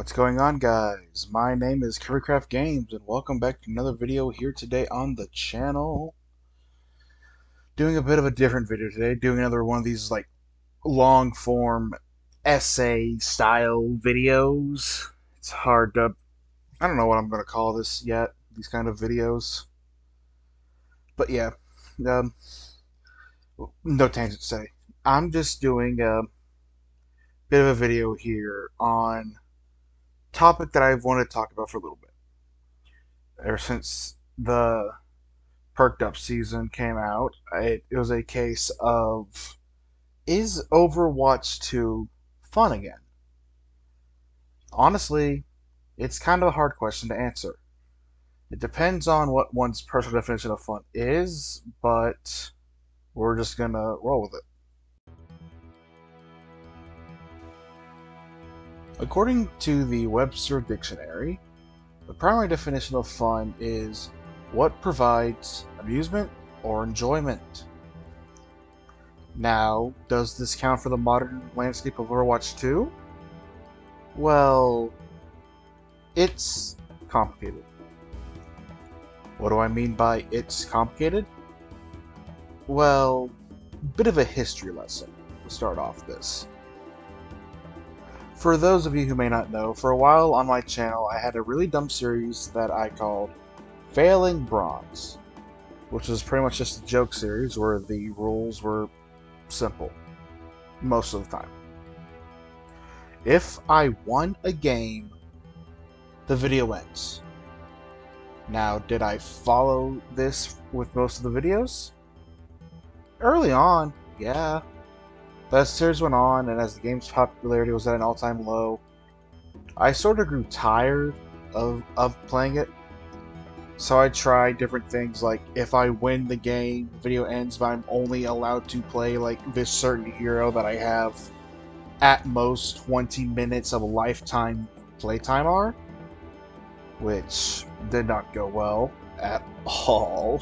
What's going on, guys? My name is Currycraft Games and welcome back to another video here today on the channel. Doing a bit of a different video today, doing another one of these like long form essay style videos. It's hard to, I don't know what I'm going to call this yet, these kind of videos. But yeah, um, no tangent to say. I'm just doing a bit of a video here on topic that I've wanted to talk about for a little bit. Ever since the Perked Up season came out, it was a case of, is Overwatch 2 fun again? Honestly, it's kind of a hard question to answer. It depends on what one's personal definition of fun is, but we're just gonna roll with it. According to the Webster Dictionary, the primary definition of fun is what provides amusement or enjoyment. Now, does this count for the modern landscape of Overwatch 2? Well, it's complicated. What do I mean by it's complicated? Well, bit of a history lesson to start off this. For those of you who may not know, for a while on my channel I had a really dumb series that I called Failing Bronze, which was pretty much just a joke series where the rules were simple most of the time. If I won a game, the video ends. Now, did I follow this with most of the videos? Early on, yeah. But as the series went on, and as the game's popularity was at an all-time low, I sort of grew tired of playing it. So I tried different things, like if I win the game, the video ends, but I'm only allowed to play like this certain hero that I have at most 20 minutes of lifetime playtime are, which did not go well at all.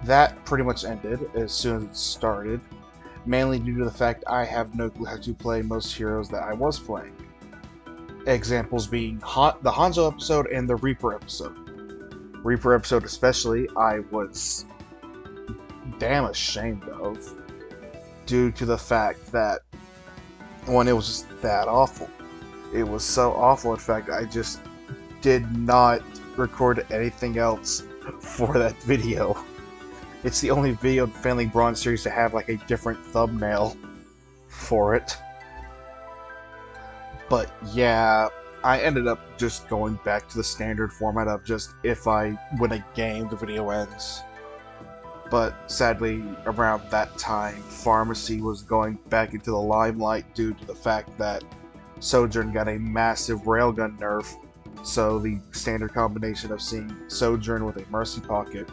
That pretty much ended as soon as it started, mainly due to the fact I have no clue how to play most heroes that I was playing. Examples being the Hanzo episode and the Reaper episode. Reaper episode especially, I was damn ashamed of, due to the fact that, one, it was just that awful. It was so awful, in fact, I just did not record anything else for that video. It's the only video in the Failing Bronze series to have like a different thumbnail for it. But yeah, I ended up just going back to the standard format of just if I win a game, the video ends. But sadly, around that time, Pharmacy was going back into the limelight due to the fact that Sojourn got a massive railgun nerf, so the standard combination of seeing Sojourn with a Mercy Pocket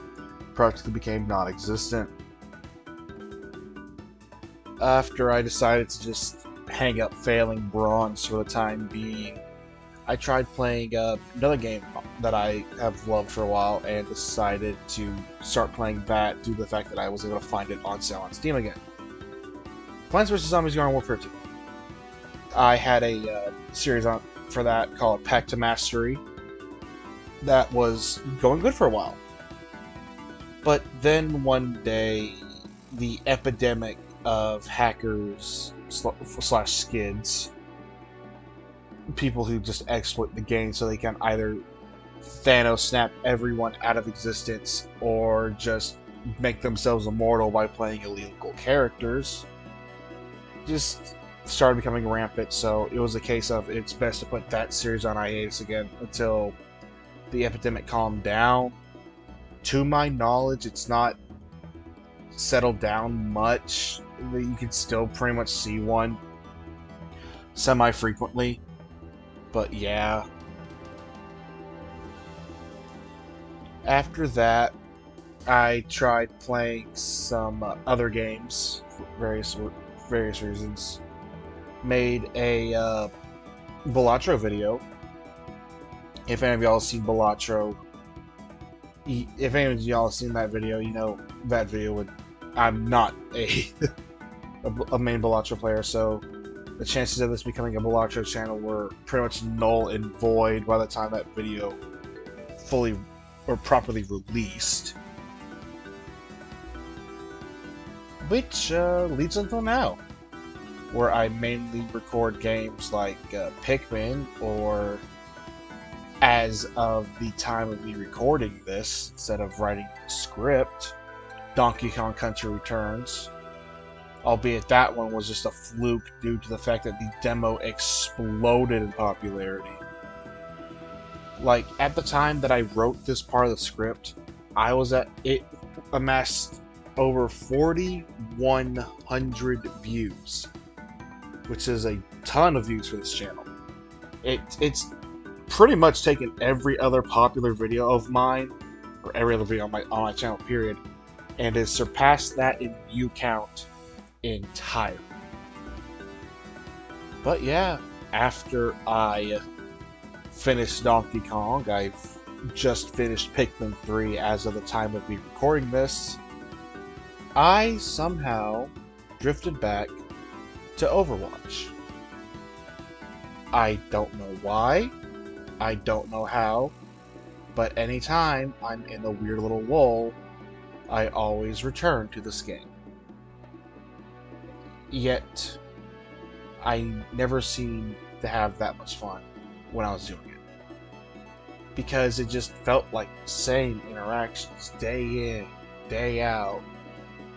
practically became non-existent. After I decided to just hang up Failing Bronze for the time being, I tried playing another game that I have loved for a while and decided to start playing that due to the fact that I was able to find it on sale on Steam again. Plants vs. Zombies Garden Warfare 2. I had a series on for that called Path to Mastery that was going good for a while. But then one day, the epidemic of hackers slash skids, people who just exploit the game so they can either Thanos snap everyone out of existence or just make themselves immortal by playing illegal characters, just started becoming rampant. So it was a case of it's best to put that series on hiatus again until the epidemic calmed down. To my knowledge, it's not settled down much. You can still pretty much see one semi-frequently, but yeah. After that, I tried playing some other games for various reasons. Made a Balatro video. If any of y'all have seen Balatro, if any of y'all have seen that video, you know that video would. I'm not a main Balatro player, so the chances of this becoming a Bellatrix channel were pretty much null and void by the time that video fully or properly released. Which leads until now, where I mainly record games like Pikmin, or as of the time of me recording this, instead of writing the script, Donkey Kong Country Returns. Albeit that one was just a fluke due to the fact that the demo exploded in popularity. Like, at the time that I wrote this part of the script, it amassed over 4,100 views, which is a ton of views for this channel. It's pretty much taken every other popular video of mine, or every other video on my channel, period, and has surpassed that in view count entirely. But yeah, after I finished Donkey Kong, I've just finished Pikmin 3 as of the time of me recording this, I somehow drifted back to Overwatch. I don't know why, I don't know how, but anytime I'm in a weird little lull, I always return to this game. Yet, I never seemed to have that much fun when I was doing it. Because it just felt like the same interactions day in, day out.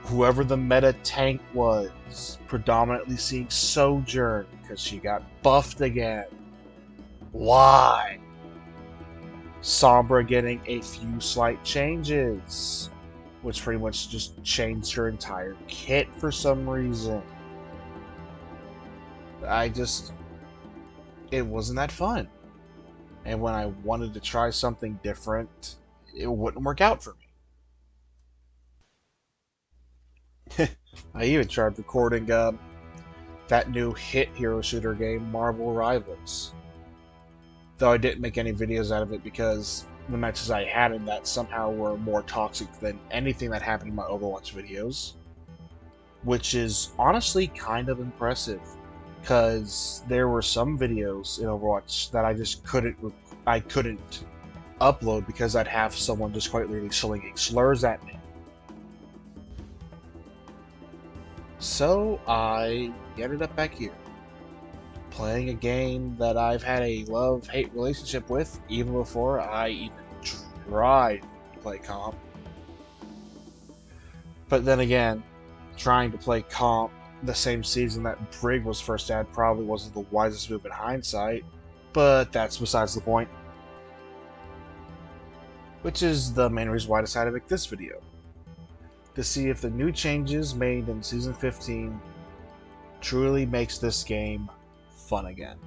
Whoever the meta tank was, predominantly seeing Sojourn because she got buffed again. Why? Sombra getting a few slight changes, which pretty much just changed her entire kit for some reason. It wasn't that fun. And when I wanted to try something different, it wouldn't work out for me. I even tried recording that new hit hero shooter game, Marvel Rivals. Though I didn't make any videos out of it because the matches I had in that somehow were more toxic than anything that happened in my Overwatch videos. Which is honestly kind of impressive, because there were some videos in Overwatch that I just couldn't upload because I'd have someone just quite literally slinging slurs at me. So I ended up back here, playing a game that I've had a love-hate relationship with even before I even tried to play comp. But then again, trying to play comp the same season that Brig was first at probably wasn't the wisest move in hindsight, but that's besides the point. Which is the main reason why I decided to make this video, to see if the new changes made in Season 15 truly makes this game fun again.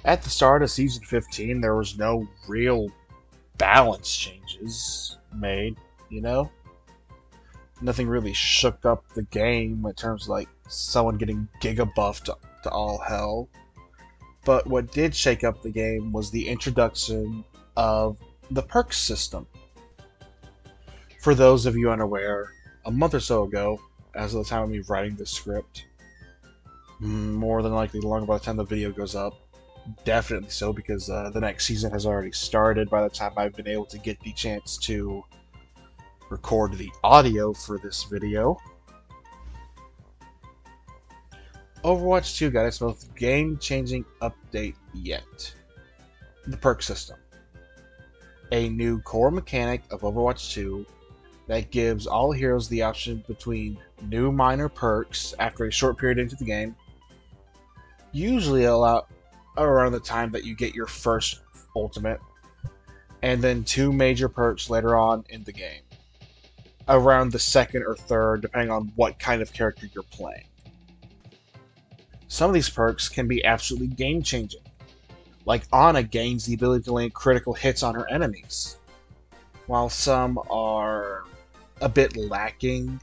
At the start of Season 15, there was no real balance changes made, you know? Nothing really shook up the game in terms of like someone getting giga buffed to all hell. But what did shake up the game was the introduction of the perks system. For those of you unaware, a month or so ago, as of the time of me writing this script, more than likely longer by the time the video goes up, definitely so because the next season has already started by the time I've been able to get the chance to record the audio for this video. Overwatch 2 got its most game-changing update yet. The perk system. A new core mechanic of Overwatch 2 that gives all heroes the option between new minor perks after a short period into the game, usually around the time that you get your first ultimate, and then 2 major perks later on in the game, around the second or third, depending on what kind of character you're playing. Some of these perks can be absolutely game-changing, like Ana gains the ability to land critical hits on her enemies, while some are a bit lacking.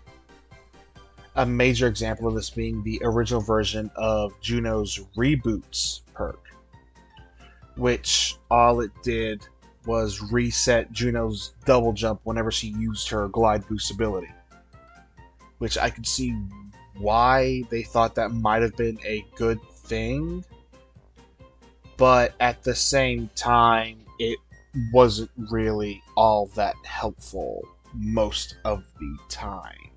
A major example of this being the original version of Juno's Reboots perk, which all it did was reset Juno's double jump whenever she used her glide boost ability. which I could see why they thought that might have been a good thing, but at the same time, it wasn't really all that helpful most of the time.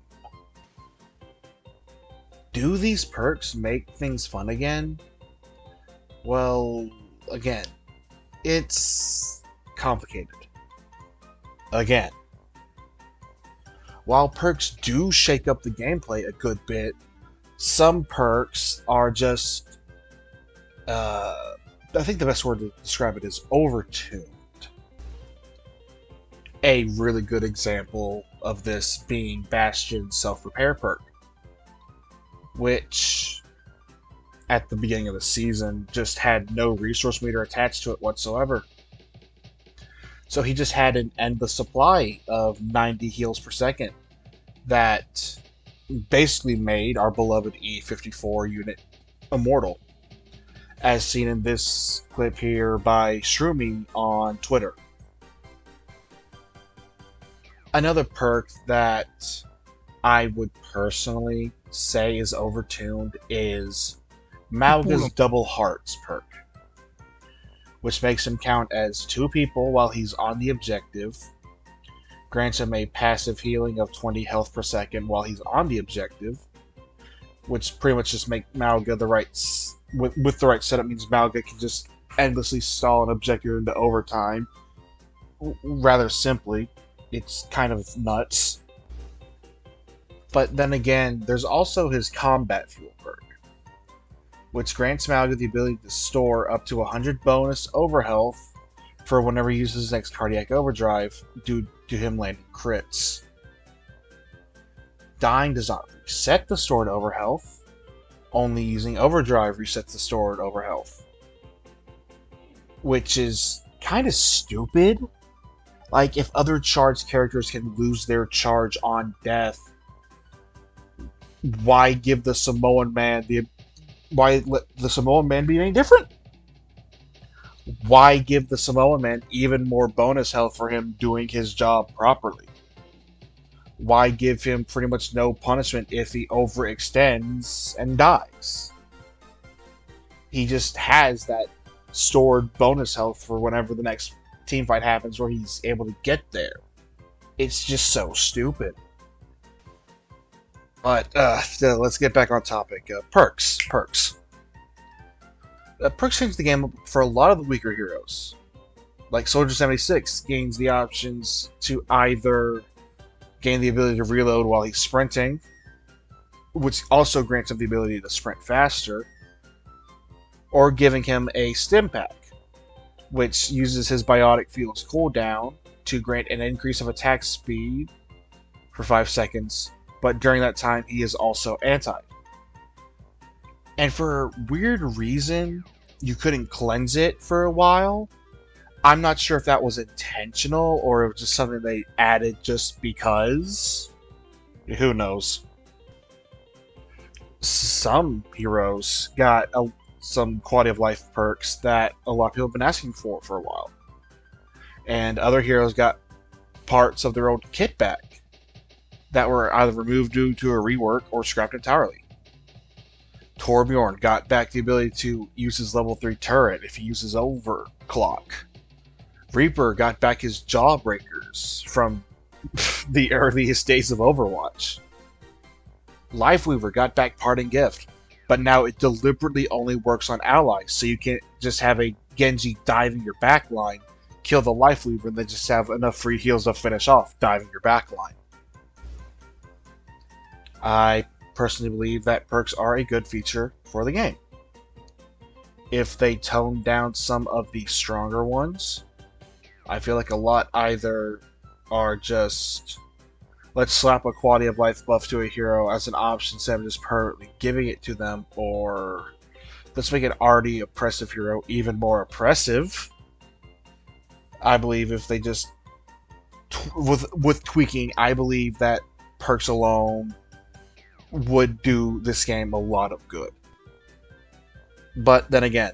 Do these perks make things fun again? Well, again, it's complicated. Again, while perks do shake up the gameplay a good bit, some perks are just, I think the best word to describe it is overtuned. A really good example of this being Bastion's self-repair perk, which at the beginning of the season just had no resource meter attached to it whatsoever. So he just had an endless supply of 90 heals per second that basically made our beloved E54 unit immortal, as seen in this clip here by Shroomy on Twitter. Another perk that I would personally say is overtuned is Malga's Double Hearts perk, which makes him count as 2 people while he's on the objective, grants him a passive healing of 20 health per second while he's on the objective, which pretty much just make Malga the right... With the right setup means Malga can just endlessly stall an objective into overtime. Rather simply, it's kind of nuts. But then again, there's also his Combat Fuel perk, which grants Malga the ability to store up to 100 bonus overhealth for whenever he uses his next Cardiac Overdrive due to him landing crits. Dying does not reset the stored overhealth, only using Overdrive resets the stored overhealth. Which is kind of stupid. Like, if other charged characters can lose their charge on death, why give the Samoan Man why let the Samoan Man be any different? Why give the Samoan Man even more bonus health for him doing his job properly? Why give him pretty much no punishment if he overextends and dies? He just has that stored bonus health for whenever the next team fight happens where he's able to get there. It's just so stupid. But let's get back on topic. Perks. Perks change the game up for a lot of the weaker heroes. Like Soldier 76 gains the options to either gain the ability to reload while he's sprinting, which also grants him the ability to sprint faster, or giving him a stim pack, which uses his Biotic Field's cooldown to grant an increase of attack speed for 5 seconds, but during that time he is also anti. And for a weird reason, you couldn't cleanse it for a while. I'm not sure if that was intentional or it was just something they added just because. Who knows? Some heroes got some quality of life perks that a lot of people have been asking for a while. And other heroes got parts of their old kit back that were either removed due to a rework or scrapped entirely. Torbjorn got back the ability to use his level 3 turret if he uses Overclock. Reaper got back his Jawbreakers from the earliest days of Overwatch. Lifeweaver got back Parting Gift, but now it deliberately only works on allies, so you can't just have a Genji diving your backline, kill the Lifeweaver, and then just have enough free heals to finish off diving your backline. I personally believe that perks are a good feature for the game. If they tone down some of the stronger ones, I feel like a lot either are just, let's slap a quality of life buff to a hero as an option instead of just permanently giving it to them, or let's make an already oppressive hero even more oppressive. I believe if they just, with tweaking, I believe that perks alone would do this game a lot of good. But then again,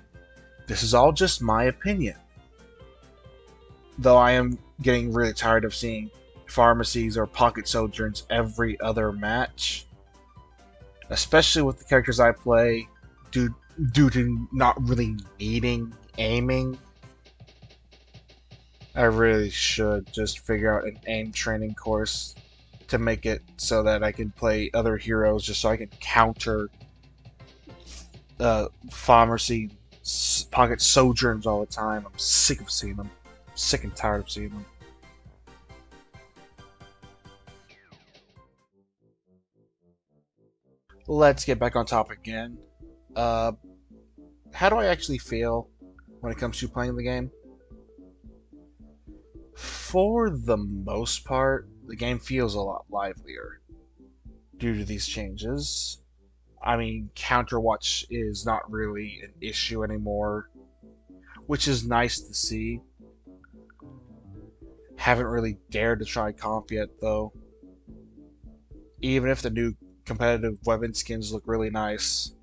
this is all just my opinion. Though I am getting really tired of seeing pharmacies or pocket sojourns every other match, especially with the characters I play, due, due to not really needing aiming. I really should just figure out an aim training course to make it so that I can play other heroes just so I can counter pharmacy pocket sojourns all the time. I'm sick of seeing them. I'm sick and tired of seeing them. Let's get back on topic again. Uh, how do I actually feel when it comes to playing the game? For the most part, the game feels a lot livelier due to these changes. I mean, Counterwatch is not really an issue anymore, which is nice to see. Haven't really dared to try comp yet, though. Even if the new competitive weapon skins look really nice,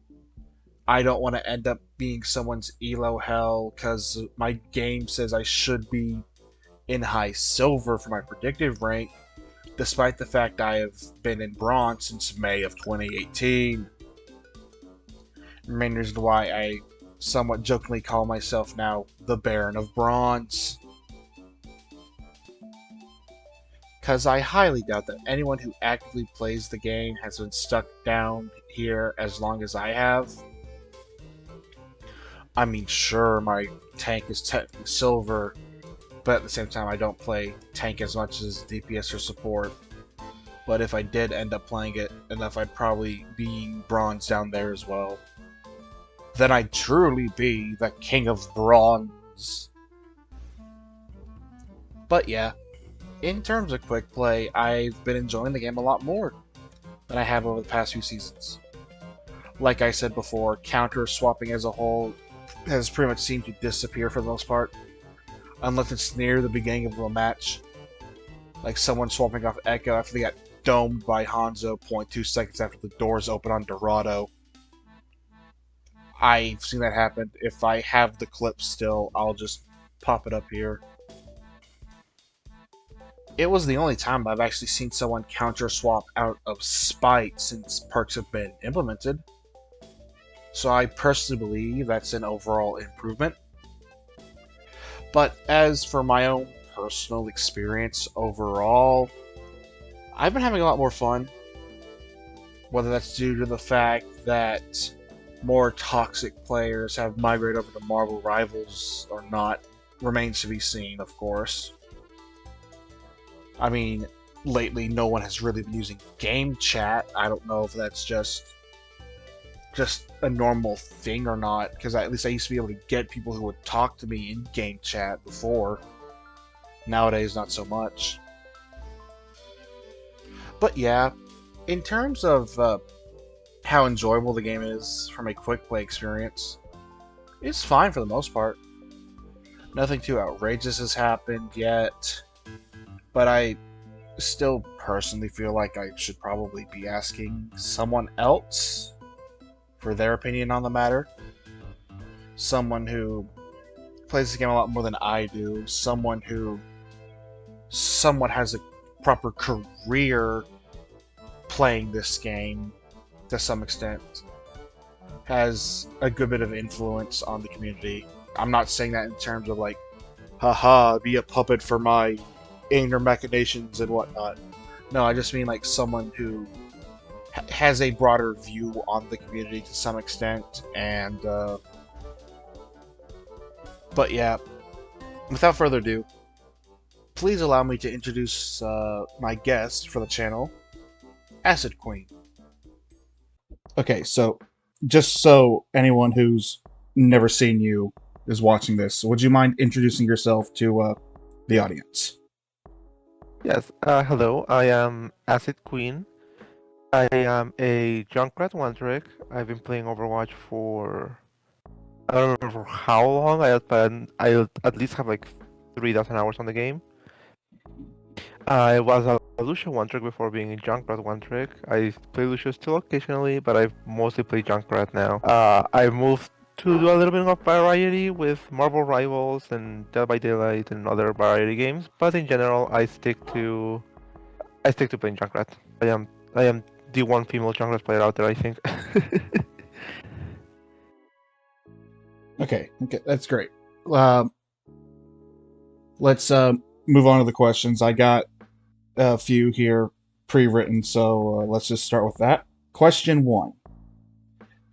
I don't want to end up being someone's elo hell because my game says I should be in high silver for my predictive rank, despite the fact I have been in bronze since May of 2018. Main reason why I somewhat jokingly call myself now the Baron of Bronze. Because I highly doubt that anyone who actively plays the game has been stuck down here as long as I have. I mean, sure, my tank is technically silver, but at the same time I don't play tank as much as DPS or support. But if I did end up playing it enough, I'd probably be bronze down there as well. Then I'd truly be the King of Bronze. But yeah, in terms of quick play, I've been enjoying the game a lot more than I have over the past few seasons. Like I said before, counter swapping as a whole has pretty much seemed to disappear for the most part, unless it's near the beginning of a match. Like someone swapping off Echo after they got domed by Hanzo 0.2 seconds after the doors open on Dorado. I've seen that happen. If I have the clip still, I'll just pop it up here. It was the only time I've actually seen someone counter swap out of spite since perks have been implemented. So I personally believe that's an overall improvement. But as for my own personal experience overall, I've been having a lot more fun. Whether that's due to the fact that more toxic players have migrated over to Marvel Rivals or not remains to be seen, of course. I mean, lately no one has really been using game chat. I don't know if that's just a normal thing or not, because at least I used to be able to get people who would talk to me in game chat before. Nowadays, not so much. But yeah, in terms of how enjoyable the game is from a quick play experience, it's fine for the most part. Nothing too outrageous has happened yet, but I still personally feel like I should probably be asking someone else for their opinion on the matter. Someone who plays the game a lot more than I do, someone who somewhat has a proper career playing this game to some extent, has a good bit of influence on the community. I'm not saying that in terms of like, haha, be a puppet for my inner machinations and whatnot. No, I just mean like someone who has a broader view on the community to some extent, and but yeah, without further ado, please allow me to introduce my guest for the channel, Acid Queen. Okay, so just so anyone who's never seen you is watching this, would you mind introducing yourself to the audience? Yes, hello, I am Acid Queen. I am a Junkrat one trick. I've been playing Overwatch for I don't remember how long, but I at least have like 3,000 hours on the game. I was a Lucio one trick before being a Junkrat one trick. I play Lucio still occasionally, but I mostly play Junkrat now. I moved to do a little bit of variety with Marvel Rivals and Dead by Daylight and other variety games, but in general, I stick to I stick to playing Junkrat. I am the one female Junkrat player out there, I think. Okay, that's great. Um, let's move on to the questions. I got a few here pre-written, so let's just start with that. Question one: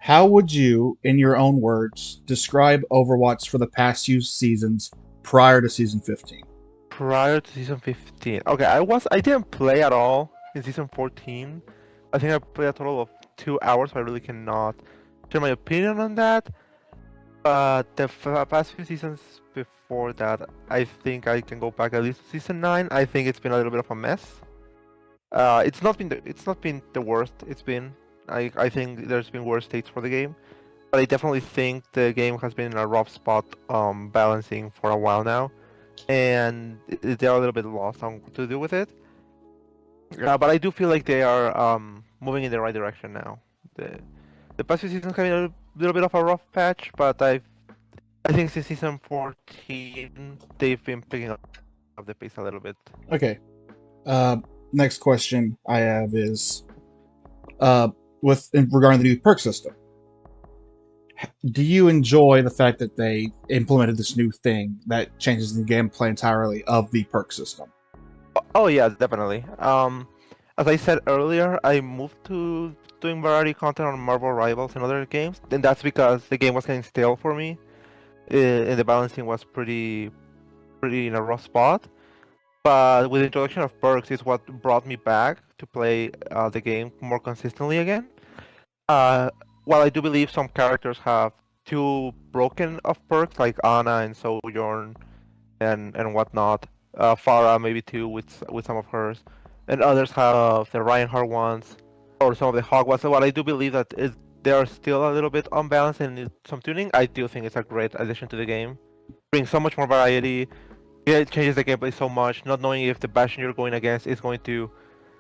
how would you, in your own words, describe Overwatch for the past few seasons prior to season 15? Prior to season 15. Okay, I didn't play at all in season 14. I think I played a total of 2 hours, so I really cannot share my opinion on that. But the past few seasons before that, I think I can go back at least to season 9. I think it's been a little bit of a mess. It's not been the worst it's been. I think there's been worse states for the game, but I definitely think the game has been in a rough spot balancing for a while now, and they're a little bit lost on what to do with it. But I do feel like they are moving in the right direction now. The past few seasons have been a little bit of a rough patch, but I think since season 14 they've been picking up the pace a little bit. Okay. Uh, next question I have is uh, regarding the new perk system. Do you enjoy the fact that they implemented this new thing that changes the gameplay entirely of the perk system? Oh yeah, definitely. As I said earlier, I moved to doing variety content on Marvel Rivals and other games, and that's because the game was getting stale for me, and the balancing was pretty in a rough spot. But with the introduction of perks, is what brought me back to play the game more consistently again. Uh, while I do believe some characters have too broken of perks, like Ana and Sojourn and whatnot. Farah maybe too with some of hers, and others have the Reinhardt ones or some of the Hogwarts. So while I do believe that they are still a little bit unbalanced and need some tuning, I do think it's a great addition to the game. Brings so much more variety. Yeah, it changes the gameplay so much. Not knowing if the Bastion you're going against is going to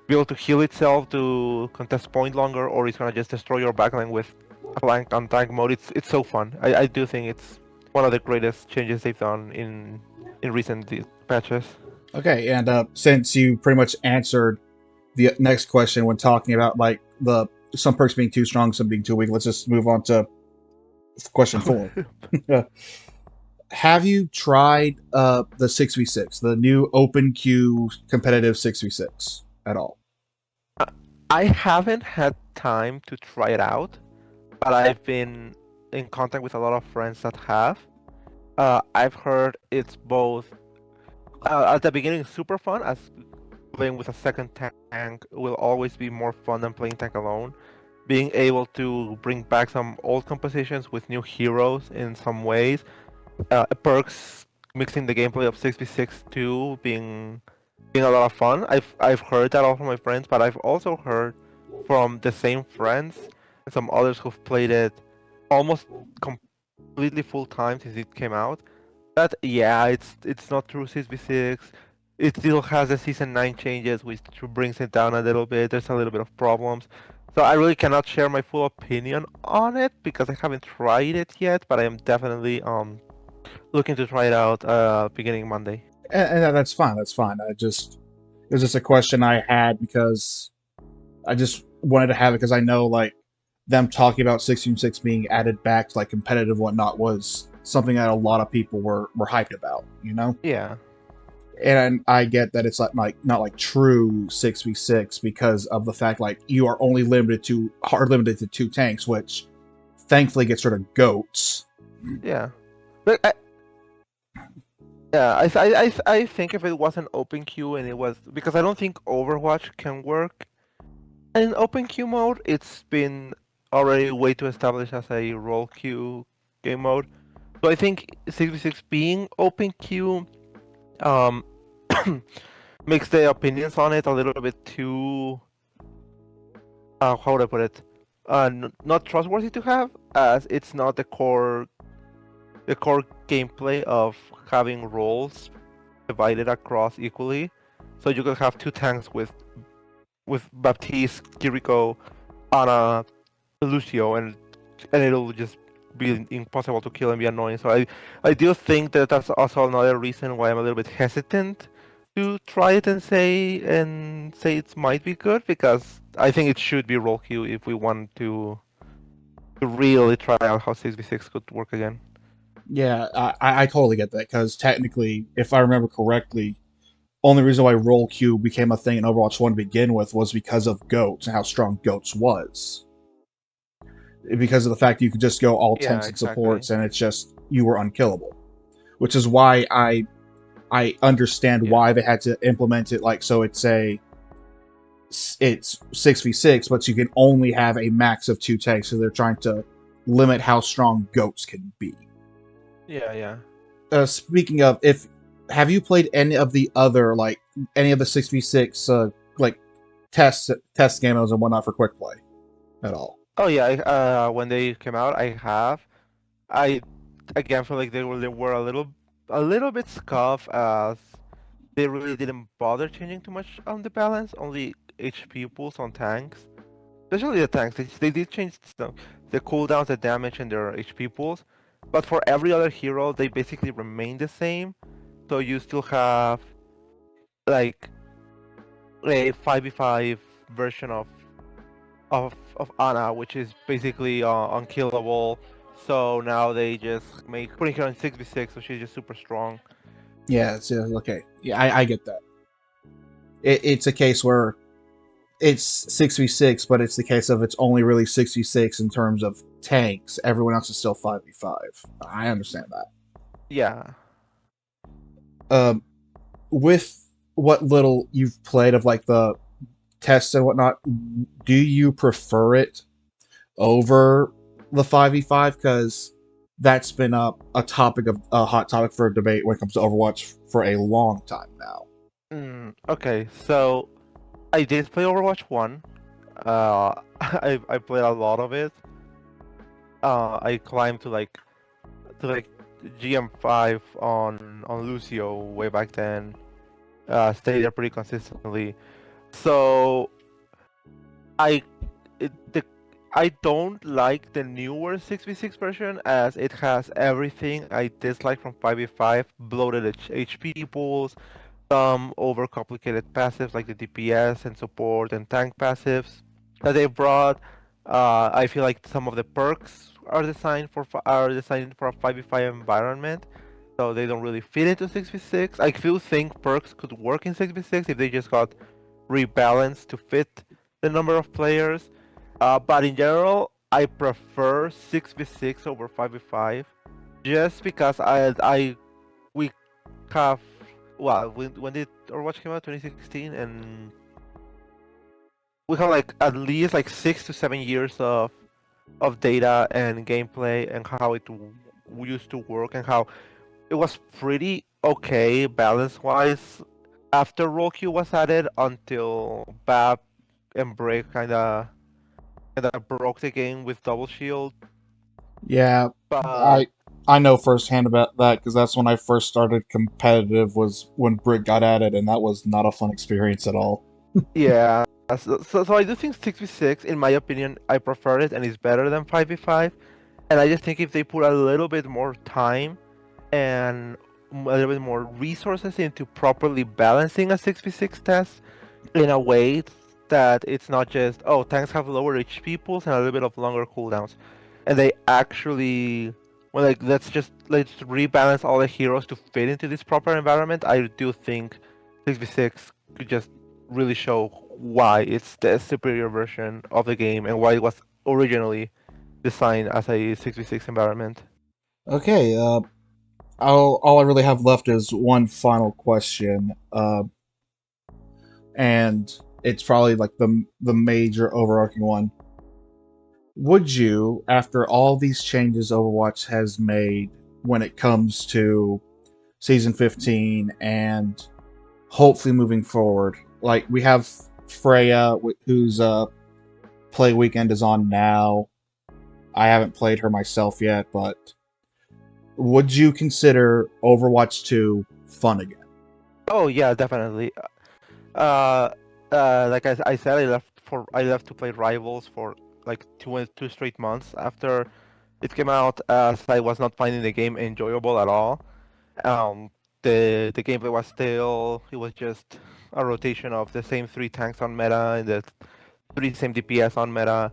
be able to heal itself to contest point longer, or it's gonna just destroy your backline with flank on tank mode. It's so fun. I do think it's one of the greatest changes they've done in recent patches. Okay, and since you pretty much answered the next question when talking about like the some perks being too strong, some being too weak, let's just move on to question four. Have you tried the 6v6, the new open queue competitive 6v6 at all? I haven't had time to try it out, but I've been in contact with a lot of friends that have. I've heard it's both at the beginning super fun, as playing with a second tank will always be more fun than playing tank alone. Being able to bring back some old compositions with new heroes in some ways, perks, mixing the gameplay of 6v6 too, being a lot of fun. I've heard that all from my friends, but I've also heard from the same friends and some others who've played it almost completely full time since it came out. That yeah, it's not true 6v6. It still has the season 9 changes, which brings it down a little bit. There's a little bit of problems. So I really cannot share my full opinion on it because I haven't tried it yet, but I am definitely looking to try it out beginning Monday. And that's fine. That's fine. It was just a question I had because I just wanted to have it because I know like them talking about 6v6 being added back to like competitive whatnot was something that a lot of people were hyped about, you know. Yeah. And I get that it's like not like true 6v6 because of the fact like you are only limited to two tanks, which thankfully gets rid of goats. Yeah. But yeah, I think if it was an open queue and it was because I don't think Overwatch can work in open queue mode. It's been already way too established as a role queue game mode. So I think 6v6 being open queue um makes the opinions on it a little bit too how would I put it? Not trustworthy to have, as it's not the core gameplay of having roles divided across equally. So you could have two tanks with Baptiste, Kiriko, Ana, Lucio, and it'll just be impossible to kill and be annoying. So I do think that that's also another reason why I'm a little bit hesitant to try it and say it might be good because I think it should be roll queue if we want to really try out how 6v6 could work again. Yeah, I totally get that because technically, if I remember correctly, only reason why roll queue became a thing in Overwatch 1 to begin with was because of goats and how strong goats was. Because of the fact you could just go all Yeah, tanks and exactly. supports and it's just you were unkillable. Which is why I understand Yeah. why they had to implement it like so it's 6v6, but you can only have a max of two tanks, so they're trying to limit how strong goats can be. Yeah, yeah. Speaking of, if have you played any of the other like any of the 6v6 like test games and whatnot for quick play at all? Oh yeah, when they came out, I have. I again feel like they were a little bit scuffed as they really didn't bother changing too much on the balance, only HP pools on tanks. Especially the tanks, they did change the cooldowns, the damage, and their HP pools. But for every other hero, they basically remain the same. So you still have like a 5v5 version of Ana, which is basically unkillable. So now they just make putting her on 6v6, so she's just super strong. Yeah, it's okay. Yeah, I get that. It's a case where it's 6v6, but it's the case of it's only really 6v6 in terms of tanks. Everyone else is still 5v5. I understand that. Yeah. Um, with what little you've played of like the tests and whatnot, do you prefer it over the 5v5? Because that's been a topic of a hot topic for a debate when it comes to Overwatch for a long time now. Okay, so I did play Overwatch 1. I played a lot of it. I climbed to like GM5 on Lucio way back then. Stayed there pretty consistently. So I it, the I don't like the newer 6v6 version as it has everything I dislike from 5v5, bloated HP pools, some overcomplicated passives like the DPS and support and tank passives that they brought. I feel like some of the perks are designed for a 5v5 environment, so they don't really fit into 6v6. I still think perks could work in 6v6 if they just got rebalanced to fit the number of players. But in general, I prefer 6v6 over 5v5 just because I we have well when did Overwatch came out 2016 and we have like at least like 6 to 7 years of data and gameplay and how it used to work and how it was pretty okay balance wise after roll queue was added until BAP and Break kinda broke the game with double shield. Yeah, But I I know firsthand about that because that's when I first started competitive was when Brick got at it, and that was not a fun experience at all. yeah, so I do think 6v6, in my opinion, I prefer it and it's better than 5v5. And I just think if they put a little bit more time and a little bit more resources into properly balancing a 6v6 test in a way that it's not just, oh, tanks have lower HP pools and a little bit of longer cooldowns. And they actually, well, like, let's rebalance all the heroes to fit into this proper environment. I do think 6v6 could just really show why it's the superior version of the game and why it was originally designed as a 6v6 environment. Okay, all I really have left is one final question, and it's probably like the major overarching one. Would you, after all these changes Overwatch has made when it comes to season 15 and hopefully moving forward, like we have Freya, whose play weekend is on now. I haven't played her myself yet, but would you consider Overwatch 2 fun again? Oh yeah, definitely. Uh, like I said, I left to play Rivals for like two straight months after it came out, as I was not finding the game enjoyable at all. Um, the gameplay was stale. It was just a rotation of the same three tanks on meta and the three same DPS on meta.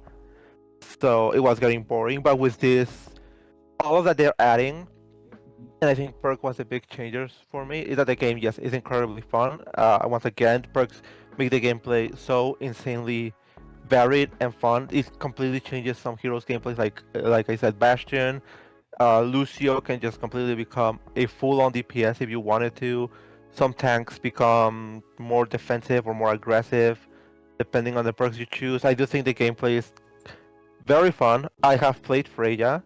So it was getting boring. But with this, all of that they're adding, and I think perk was the big changers for me, is that the game, yes, is incredibly fun. Once again, perks make the gameplay so insanely varied and fun. It completely changes some heroes' gameplays, like I said, Bastion. Lucio can just completely become a full-on DPS if you wanted to. Some tanks become more defensive or more aggressive, depending on the perks you choose. I do think the gameplay is very fun. I have played Freya.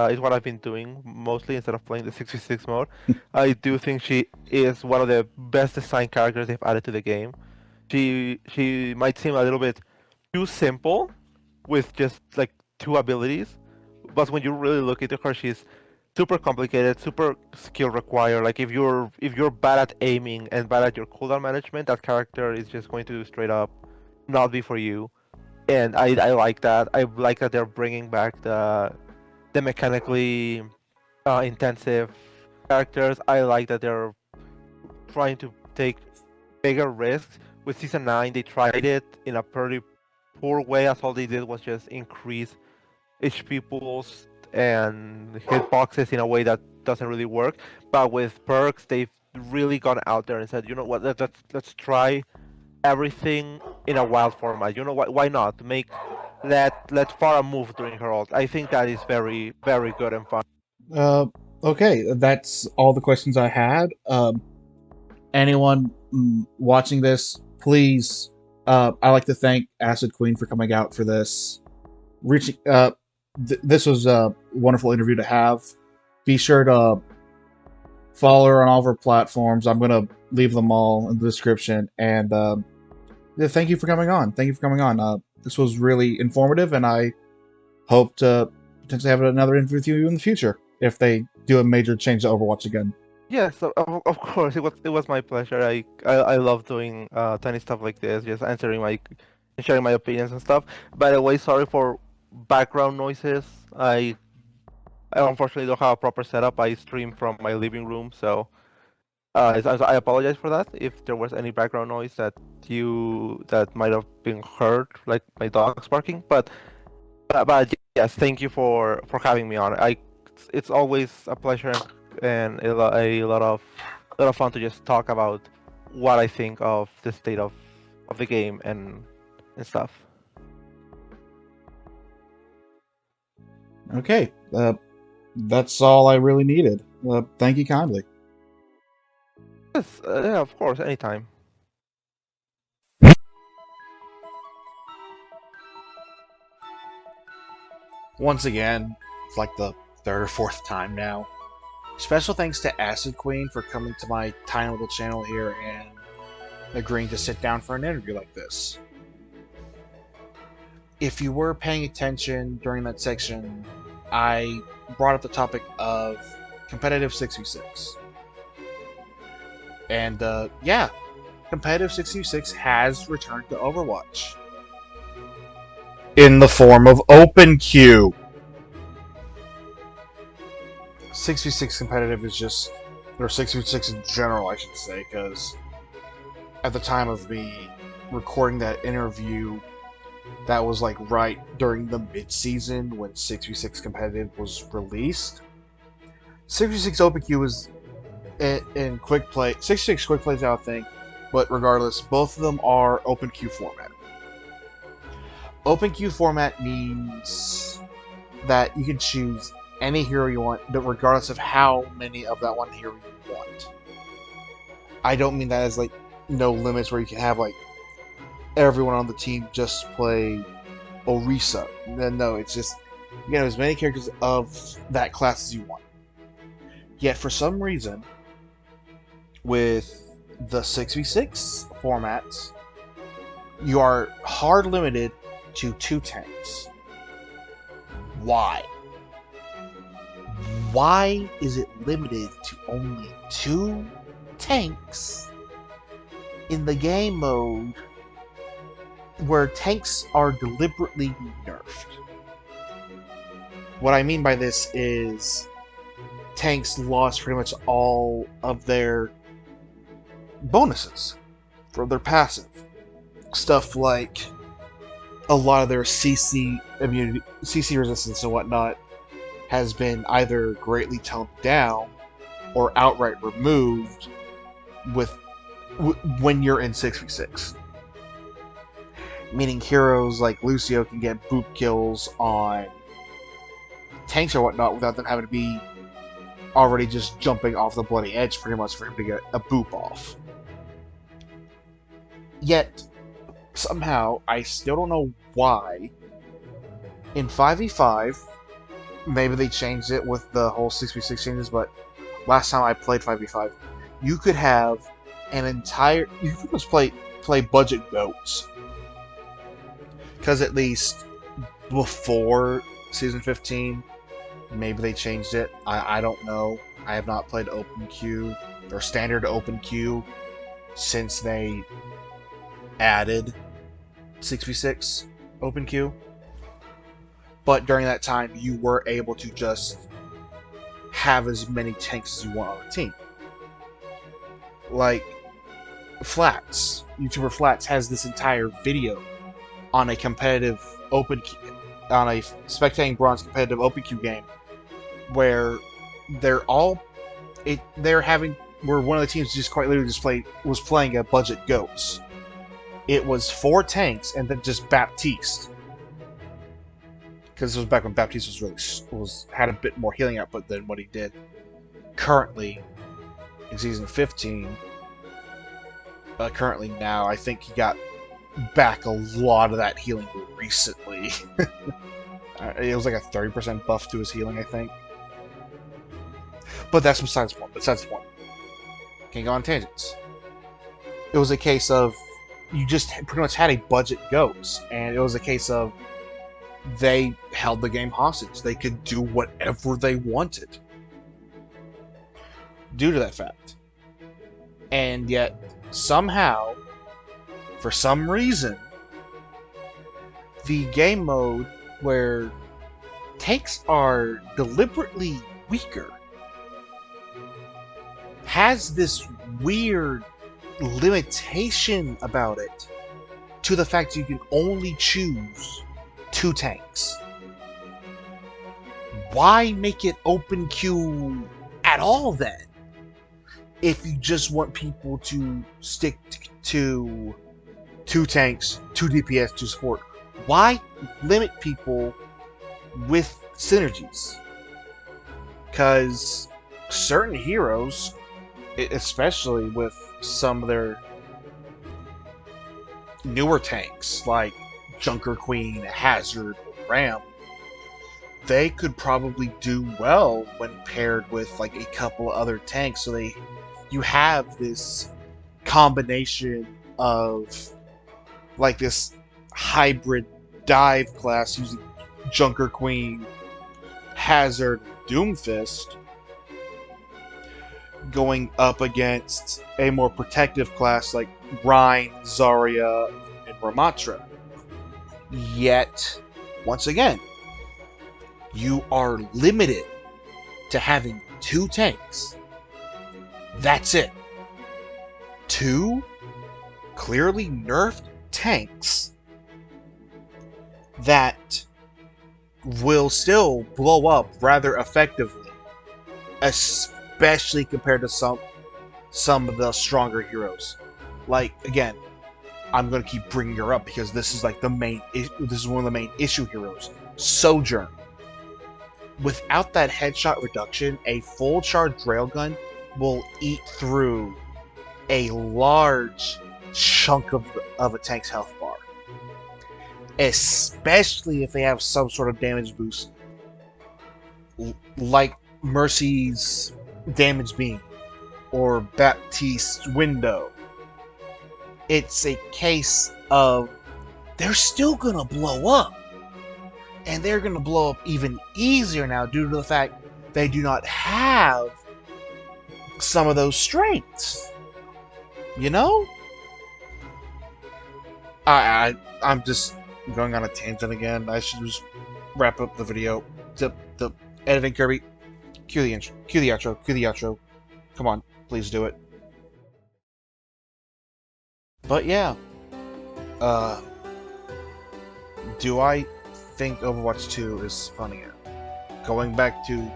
Is what I've been doing mostly instead of playing the 6v6 mode. I do think she is one of the best designed characters they've added to the game. She might seem a little bit too simple with just like two abilities, but when you really look into her, she's super complicated, super skill required. Like if you're bad at aiming and bad at your cooldown management, that character is just going to straight up not be for you. And I like that. I like that they're bringing back the mechanically intensive characters. I like that they're trying to take bigger risks. With season 9, they tried it in a pretty poor way, as all they did was just increase HP pools and hitboxes in a way that doesn't really work. But with perks, they've really gone out there and said, you know what, let's try everything in a wild format. You know what? Why not let Farah move during her ult? I think that is very very good and fun. Uh, okay, that's all the questions I had. Anyone watching this, please, I'd like to thank Acid Queen for coming out for this. Reaching, this was a wonderful interview to have. Be sure to follow her on all of her platforms. I'm gonna leave them all in the description. And yeah, thank you for coming on. Thank you for coming on. This was really informative, and I hope to potentially have another interview with you in the future if they do a major change to Overwatch again. Yes, of course. It was my pleasure. I love doing tiny stuff like this, just answering my and sharing my opinions and stuff. By the way, sorry for background noises. I unfortunately don't have a proper setup. I stream from my living room, so I apologize for that. If there was any background noise that might have been heard, like my dogs barking, but yes, thank you for having me on. It's always a pleasure and a lot of fun to just talk about what I think of the state of the game and stuff. Okay, that's all I really needed. Thank you kindly. Yes, yeah, of course, anytime. Once again, it's like the third or fourth time now. Special thanks to Acid Queen for coming to my tiny little channel here and agreeing to sit down for an interview like this. If you were paying attention during that section, I brought up the topic of competitive 6v6. And yeah, competitive 6v6 has returned to Overwatch. In the form of open queue. 6v6 competitive is just, or 6v6 in general, I should say, because at the time of me recording that interview, that was like right during the mid-season when 6v6 competitive was released. 6v6 open queue was in quick play. 6v6 quick play is now a thing, but regardless, both of them are open queue format. Open queue format means that you can choose any hero you want, but regardless of how many of that one hero you want. I don't mean that as like no limits where you can have like everyone on the team just play Orisa. No, it's just you can have as many characters of that class as you want. Yet for some reason, with the 6v6 format, you are hard limited to 2 tanks. Why? Why is it limited to only 2 tanks in the game mode where tanks are deliberately nerfed? What I mean by this is tanks lost pretty much all of their bonuses from their passive. Stuff like a lot of their CC immunity, CC resistance and whatnot has been either greatly toned down or outright removed with when you're in 6v6. Meaning heroes like Lucio can get boop kills on tanks or whatnot without them having to be already just jumping off the bloody edge pretty much for him to get a boop off. Yet, somehow, I still don't know why, in 5v5, maybe they changed it with the whole 6v6 changes, but last time I played 5v5, you could have an entire... You could just play budget goats. Because at least before Season 15, maybe they changed it. I don't know. I have not played Open Queue, or Standard Open Queue, since they added 6v6 Open Queue. But during that time, you were able to just have as many tanks as you want on a team. Like, Flats, YouTuber Flats has this entire video on a competitive open on a spectating bronze competitive open queue game where they're all where one of the teams just quite literally was playing a budget goats. It was 4 tanks and then just Baptiste, because this was back when Baptiste had a bit more healing output than what he did currently in season 15. Currently now, I think he got back a lot of that healing recently. It was like a 30% buff to his healing, I think. But that's besides the point. Can't go on tangents. It was a case of you just pretty much had a budget goats, and it was a case of they held the game hostage. They could do whatever they wanted due to that fact. And yet, somehow, for some reason, the game mode where tanks are deliberately weaker has this weird limitation about it to the fact you can only choose 2 tanks. Why make it open queue at all then? If you just want people to stick to 2 tanks, 2 DPS, 2 support, why limit people with synergies? Because certain heroes, especially with some of their newer tanks, like Junker Queen, Hazard, or Ram, they could probably do well when paired with like a couple of other tanks. So you have this combination of like this hybrid dive class using Junker Queen, Hazard, Doomfist, going up against a more protective class like Rhine, Zarya, and Ramatra. Yet, once again, you are limited to having 2 tanks. That's it. 2 clearly nerfed tanks that will still blow up rather effectively, especially compared to some of the stronger heroes. Like, again, I'm going to keep bringing her up because this is like this is one of the main issue heroes, Sojourn. Without that headshot reduction, a full charge railgun will eat through a large chunk of a tank's health bar. Especially if they have some sort of damage boost, like Mercy's damage beam or Baptiste's window. It's a case of they're still gonna blow up, and they're gonna blow up even easier now due to the fact they do not have some of those strengths. You know? I'm just going on a tangent again. I should just wrap up the video. The editing Kirby. Cue the intro. Cue the outro. Cue the outro. Come on, please do it. But yeah, uh, do I think Overwatch 2 is fun again? Going back to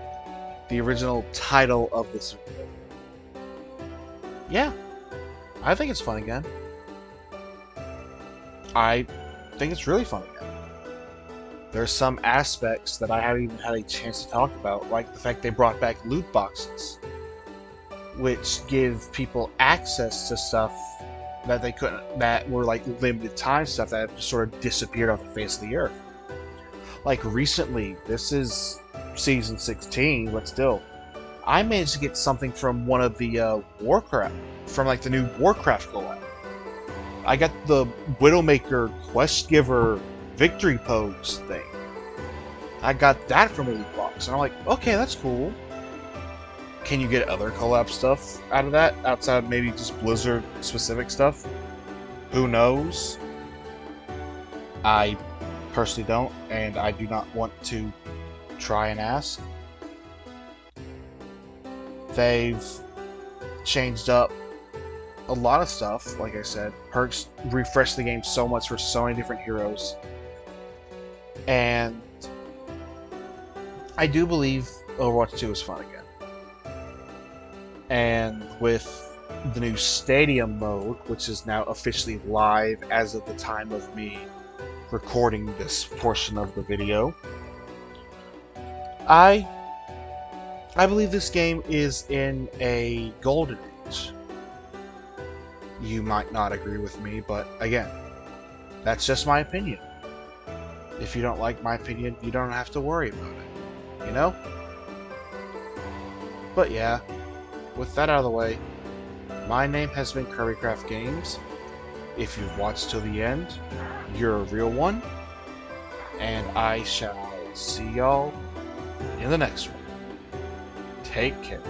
the original title of this video. Yeah, I think it's fun again. I think it's really fun again. There's some aspects that I haven't even had a chance to talk about, like the fact they brought back loot boxes, which give people access to stuff that they couldn't, that were like limited time stuff that have just sort of disappeared off the face of the earth. Like recently, this is season 16, but still, I managed to get something from one of the Warcraft, from like the new Warcraft collab. I got the Widowmaker Quest Giver Victory Pose thing. I got that from a loot box, and I'm like, okay, that's cool. Can you get other collab stuff out of that, outside of maybe just Blizzard specific stuff? Who knows? I personally don't, and I do not want to try and ask. They've changed up a lot of stuff, like I said. Perks refreshed the game so much for so many different heroes. And I do believe Overwatch 2 is fun again. And with the new Stadium mode, which is now officially live as of the time of me recording this portion of the video, I believe this game is in a golden age. You might not agree with me, but again, that's just my opinion. If you don't like my opinion, you don't have to worry about it, you know? But yeah, with that out of the way, my name has been Kirbycraft Games. If you've watched till the end, you're a real one, and I shall see y'all in the next one. Take care.